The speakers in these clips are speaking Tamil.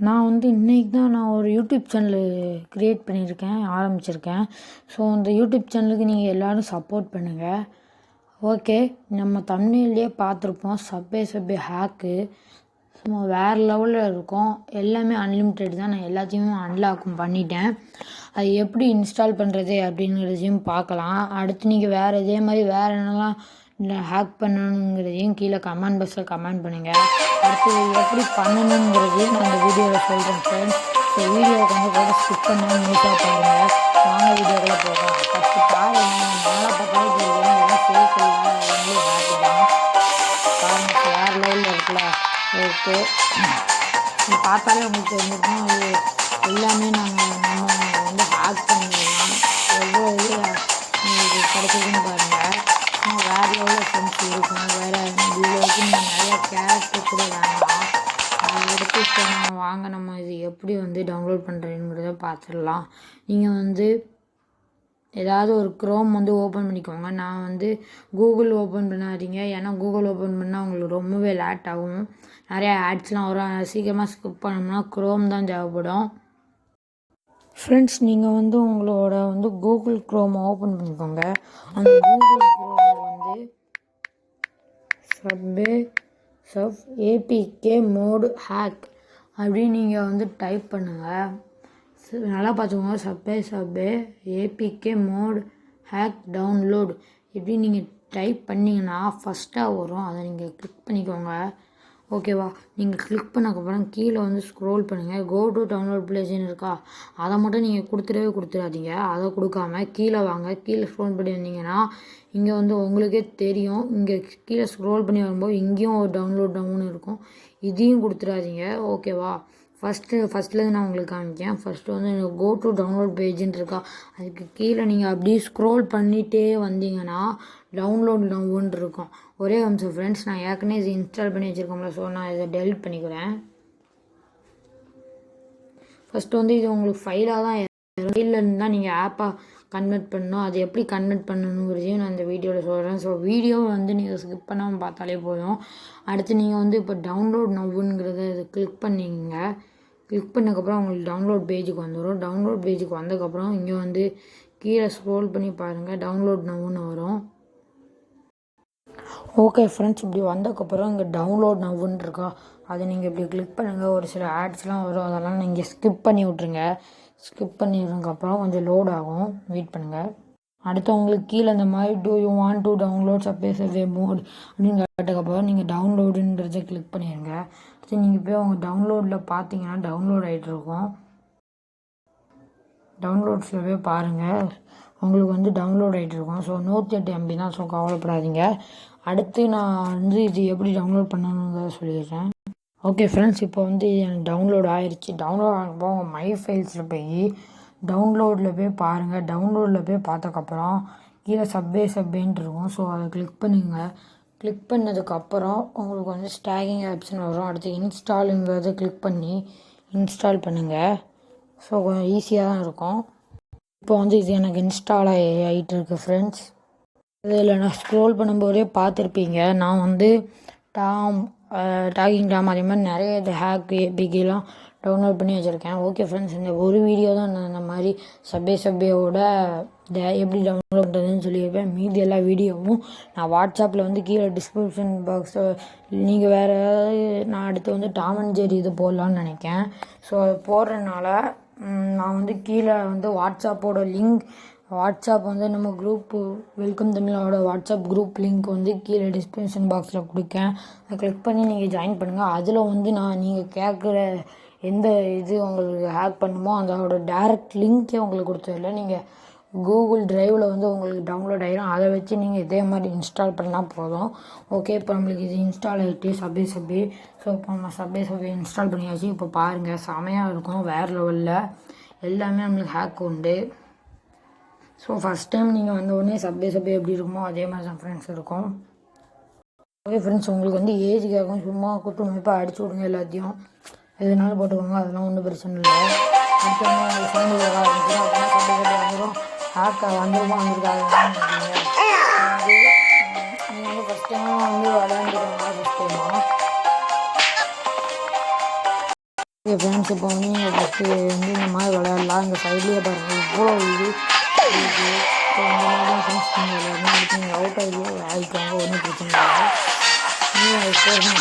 நான் வந்து இன்றைக்கி தான் நான் ஒரு யூடியூப் சேனலு க்ரியேட் பண்ணியிருக்கேன், ஆரம்பிச்சிருக்கேன். ஸோ அந்த யூடியூப் சேனலுக்கு நீங்கள் எல்லோரும் சப்போர்ட் பண்ணுங்கள். ஓகே, நம்ம தம்ப்நெயில்லேயே பார்த்துருப்போம் சப்வே ஹேக்கு. சும்மா வேறு லெவலில் இருக்கும். எல்லாமே அன்லிமிட்டெட் தான். நான் எல்லாத்தையுமே அன்லாக்கும் பண்ணிட்டேன். அது எப்படி இன்ஸ்டால் பண்ணுறது அப்படிங்கிறதையும் பார்க்கலாம். அடுத்து நீங்கள் வேறு இதே மாதிரி வேறு என்னெல்லாம் ஹேக் பண்ணணுங்கிறதையும் கீழே கமெண்ட் பாக்ஸில் கமெண்ட் பண்ணுங்கள். அடுத்து எப்படி பண்ணணுங்கிறதையும் நான் இந்த வீடியோவில் சொல்கிறேன் ஃப்ரெண்ட்ஸ். ஸோ வீடியோவை கொஞ்சம் கூட ஸ்கிப் பண்ணாமல் முழுசாக பாருங்கள். வாங்க வீடியோக்குள்ளே போகலாம். ஃபஸ்ட்டு பாருங்கள், நல்லா பார்த்தாலே தெரியும் இதெல்லாம் ஃபேக் இல்லை, வந்து ஹேக்கு தான். பாருங்கள், வேறு லெவலில் இருக்குல்ல. ஓகே, இது பார்த்தாலே உங்களுக்கு தெரிஞ்சிருக்கும். இது எல்லாமே நம்ம வந்து ஹேக் பண்ணிடலாம். எவ்வளோ இது உங்களுக்கு கிடைச்சிருக்குன்னு பாருங்கள். வேறு லெவலில் ஃப்ரெண்ட்ஸ் இருக்கும். வேறு வீடியோவுக்கு நீங்கள் நிறையா கேரக்டர் கூட வேணாம். அதை எடுத்து இப்போ வாங்க நம்ம இது எப்படி வந்து டவுன்லோட் பண்ணுறதுங்கிறத பார்த்துடலாம். நீங்கள் வந்து ஏதாவது ஒரு க்ரோம் வந்து ஓப்பன் பண்ணிக்கோங்க. நான் வந்து கூகுள் ஓப்பன் பண்ணாதீங்க, ஏன்னா கூகுள் ஓப்பன் பண்ணால் உங்களுக்கு ரொம்பவே லேட் ஆகும். நிறையா ஆட்ஸ்லாம் வரும். சீக்கிரமாக ஸ்கிப் பண்ணோம்னா க்ரோம் தான் தேவைப்படும். ஃப்ரெண்ட்ஸ், நீங்கள் வந்து உங்களோட வந்து கூகுள் க்ரோம் ஓப்பன் பண்ணிக்கோங்க. அந்த கூகுள் க்ரோமில் வந்து ஏபிகே மோடு ஹேக் அப்படின்னு நீங்கள் வந்து டைப் பண்ணுங்கள். நல்லா பார்த்துக்கோங்க. ஏபிகே மோடு ஹேக் டவுன்லோட் இப்படி நீங்கள் டைப் பண்ணிங்கன்னா ஃபஸ்ட்டாக வரும். அதை நீங்கள் கிளிக் பண்ணிக்கோங்க. ஓகேவா? நீங்கள் கிளிக் பண்ணக்கப்புறம் கீழே வந்து ஸ்க்ரோல் பண்ணுங்கள். கோ டு டவுன்லோட் பிளேஸ்ன்னு இருக்கா, அதை மட்டும் நீங்கள் கொடுத்துடாதீங்க. அதை கொடுக்காம கீழே வாங்க. கீழே ஸ்க்ரோல் பண்ணி வந்தீங்கன்னா இங்கே வந்து உங்களுக்கே தெரியும். இங்கே கீழே ஸ்க்ரோல் பண்ணி வரும்போது இங்கேயும் ஒரு டவுன்னு இருக்கும். இதையும் கொடுத்துடாதீங்க. ஓகேவா? ஃபஸ்ட்லேருந்து நான் உங்களுக்கு காமிக்கேன். ஃபஸ்ட்டு வந்து எனக்கு கோ டு டவுன்லோட் பேஜுன்னு இருக்கா, அதுக்கு கீழே நீங்கள் அப்படியே ஸ்க்ரோல் பண்ணிகிட்டே வந்தீங்கன்னா டவுன்லோட் நவ்வுன்னு இருக்கும். ஒரே நிமிஷம் ஃப்ரெண்ட்ஸ், நான் ஏற்கனவே இது இன்ஸ்டால் பண்ணி வச்சுருக்கோம்ல, ஸோ நான் இதை டெலிட் பண்ணிக்கிறேன். ஃபஸ்ட்டு வந்து இது உங்களுக்கு ஃபைலாக தான் ஃபைல்லேருந்து தான் நீங்கள் ஆப்பாக கன்வெர்ட் பண்ணணும். அது எப்படி கன்வெர்ட் பண்ணணுங்கிறதையும் நான் இந்த வீடியோவில் சொல்கிறேன். ஸோ வீடியோவை வந்து நீங்கள் ஸ்கிப் பண்ணாமல் பார்த்தாலே போதும். அடுத்து நீங்கள் வந்து இப்போ டவுன்லோட் நவ்வுங்கிறத இதை கிளிக் பண்ணிங்க. கிளிக் பண்ணக்கப்புறம் உங்களுக்கு டவுன்லோட் பேஜுக்கு வந்துடும். டவுன்லோட் பேஜுக்கு வந்ததுக்கப்புறம் இங்கே வந்து கீழே ஸ்க்ரோல் பண்ணி பாருங்கள், டவுன்லோட் நவ்வுன்னு வரும். ஓகே ஃப்ரெண்ட்ஸ், இப்படி வந்ததுக்கப்புறம் இங்கே டவுன்லோட் நவ்வுன்னு இருக்கா, அதை நீங்கள் இப்படி கிளிக் பண்ணுங்கள். ஒரு சில ஆட்ஸ்லாம் வரும், அதெல்லாம் நீங்கள் ஸ்கிப் பண்ணி விட்ருங்க. ஸ்கிப் பண்ணிடுறதுக்கப்புறம் கொஞ்சம் லோட் ஆகும், வெயிட் பண்ணுங்கள். அடுத்து உங்களுக்கு கீழே இந்த மாதிரி do you want to download subway mode அப்படின்னு கேட்டதுக்கப்புறம் நீங்கள் டவுன்லோடுன்றதை கிளிக் பண்ணிடுங்க. அடுத்து நீங்கள் போய் உங்கள் டவுன்லோடில் பார்த்தீங்கன்னா டவுன்லோட் ஆகிட்டு இருக்கும். டவுன்லோட்ஸில் போய் பாருங்கள், உங்களுக்கு வந்து டவுன்லோட் ஆகிட்டு இருக்கும். ஸோ 108 MB தான். ஸோ கவலைப்படாதீங்க. அடுத்து நான் வந்து இது எப்படி டவுன்லோட் பண்ணணுங்கிறத சொல்லிடுறேன். ஓகே ஃப்ரெண்ட்ஸ், இப்போ வந்து எனக்கு டவுன்லோட் ஆகிடுச்சு. டவுன்லோட் ஆனப்போ உங்கள் மை ஃபைல்ஸில் போய் டவுன்லோடில் போய் பாருங்கள். டவுன்லோடில் போய் பார்த்ததுக்கப்புறம் கீழே சப்வேன்ட்டு இருக்கும். ஸோ அதை கிளிக் பண்ணுங்க. கிளிக் பண்ணதுக்கப்புறம் உங்களுக்கு வந்து ஸ்டாகிங் ஆப்ஷன் வரும். அடுத்து இன்ஸ்டாலுங்கிறத கிளிக் பண்ணி இன்ஸ்டால் பண்ணுங்கள். ஸோ கொஞ்சம் ஈஸியாக தான் இருக்கும். இப்போ வந்து இது எனக்கு இன்ஸ்டால் ஆகிட்டு இருக்கு ஃப்ரெண்ட்ஸ். இதில் நான் ஸ்க்ரோல் பண்ணும்போதே பார்த்துருப்பீங்க, நான் வந்து டாகிங் டாம் அதே மாதிரி நிறைய இது ஹேக் ஏபிகேலாம் டவுன்லோட் பண்ணி வச்சுருக்கேன். ஓகே ஃப்ரெண்ட்ஸ், இந்த ஒரு வீடியோ தான் நான் இந்த மாதிரி சப்வேவோட எப்படி டவுன்லோட் பண்ணுறதுன்னு சொல்லியிருப்பேன். மீதி எல்லா வீடியோவும் நான் வாட்ஸ்அப்பில் வந்து கீழே டிஸ்கிரிப்ஷன் பாக்ஸை நீங்கள் வேறு ஏதாவது நான் அடுத்து வந்து டாம் அண்ட் ஜெர்ரி இது போடலான்னு நினைக்கிறேன். ஸோ அது போடுறதுனால நான் வந்து கீழே வந்து வாட்ஸ்அப் வந்து நம்ம குரூப்பு வெல்கம் தமிழோட வாட்ஸ்அப் குரூப் லிங்க் வந்து கீழே டிஸ்கிரிப்ஷன் பாக்ஸில் கொடுக்கேன். அதை கிளிக் பண்ணி நீங்கள் ஜாயின் பண்ணுங்கள். அதில் வந்து நீங்கள் கேட்குற எந்த இது உங்களுக்கு ஹேக் பண்ணுமோ அதோட டேரெக்ட் லிங்க்கே உங்களுக்கு கொடுத்ததில்ல. நீங்கள் கூகுள் ட்ரைவில் வந்து உங்களுக்கு டவுன்லோட் ஆகிடும். அதை வச்சு நீங்கள் இதே மாதிரி இன்ஸ்டால் பண்ணால் போதும். ஓகே, இப்போ நம்மளுக்கு இது இன்ஸ்டால் ஆகிட்டு சப்வே. ஸோ இப்போ நம்ம சப்வே இன்ஸ்டால் பண்ணியாச்சு. இப்போ பாருங்கள், செமையாக இருக்கும். வேறு லெவலில் எல்லாமே நம்மளுக்கு ஹேக் உண்டு. ஸோ ஃபஸ்ட் டைம் நீங்கள் வந்த உடனே சப்வே எப்படி இருக்குமோ அதே மாதிரி தான் ஃப்ரெண்ட்ஸ் இருக்கும். ஓகே ஃப்ரெண்ட்ஸ், உங்களுக்கு வந்து ஏஜ் கேட்கும், சும்மா கூட்டு அமைப்பாக அடிச்சு விடுங்க. எல்லாத்தையும் எதுனாலும் போட்டுக்கோங்க, அதெல்லாம் ஒன்றும் பிரச்சனை இல்லை. அடுத்து வந்து உங்களுக்கு சவுண்டு வர ஆரம்பிச்சிடும். அப்படின்னா சப்வே வந்துடும். ஹேக் வந்திருக்காது. நீங்கள் வந்து ஃபஸ்ட் டைமாக வந்து விளையாண்டுருக்காங்க. ஃபஸ்ட் டைமாக ஃப்ரெண்ட்ஸ் இப்போ வந்து நீங்கள் ஃபஸ்ட்டு வந்து இந்த மாதிரி விளையாடலாம். இந்த சைட்லேயே பாருங்கள் இவ்வளோ இது இருக்குது. ஸோ இந்த மாதிரி தான் ஃப்ரெண்ட்ஸ் நீங்கள் விளையாடணும். அதுக்கு நீங்கள் அவுட் ஆகியே ஆகிக்கோங்க, ஒன்றும் பிரச்சனை இல்லை. நீங்கள் அது போகணும்.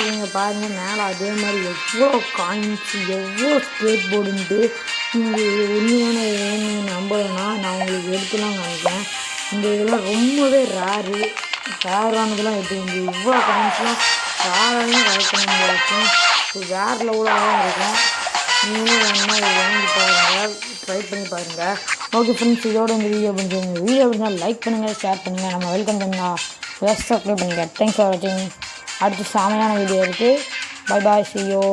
நீங்கள் பாருங்கள் மேலே அதே மாதிரி எவ்வளோ காயின்ஸ் எவ்வளோ ஸ்கேட் போர்டுன்ட்டு நீங்கள் உண்மையான நீங்கள் நம்பலைன்னா நான் உங்களுக்கு எடுத்துலாம் காமிக்கிறேன். இந்த இதெல்லாம் ரொம்பவே ரேரானதெல்லாம் எடுத்து இவ்வளோ காயின்ஸ்லாம் ரேராலையும் கலெக்ட் பண்ண முடியாது. வேறு லெவலாக தான் இருக்கும். நீங்களும் வேணும்னா இதை வாங்கி பாருங்கள், ட்ரை பண்ணி பாருங்கள். ஓகே ஃப்ரெண்ட்ஸ், இதோட இந்த வீடியோ பிடிச்சிருங்க. வீடியோ பிடிச்சால் லைக் பண்ணுங்கள், ஷேர் பண்ணுங்கள். நம்ம வெல்கம் பண்ணுங்கள், சப்ஸ்கிரைப் பண்ணுங்கள். தேங்க்ஸ் ஃபார் வாட்சிங். அடுத்து செமையான வீடியோ இருக்குது. Bye bye, see you.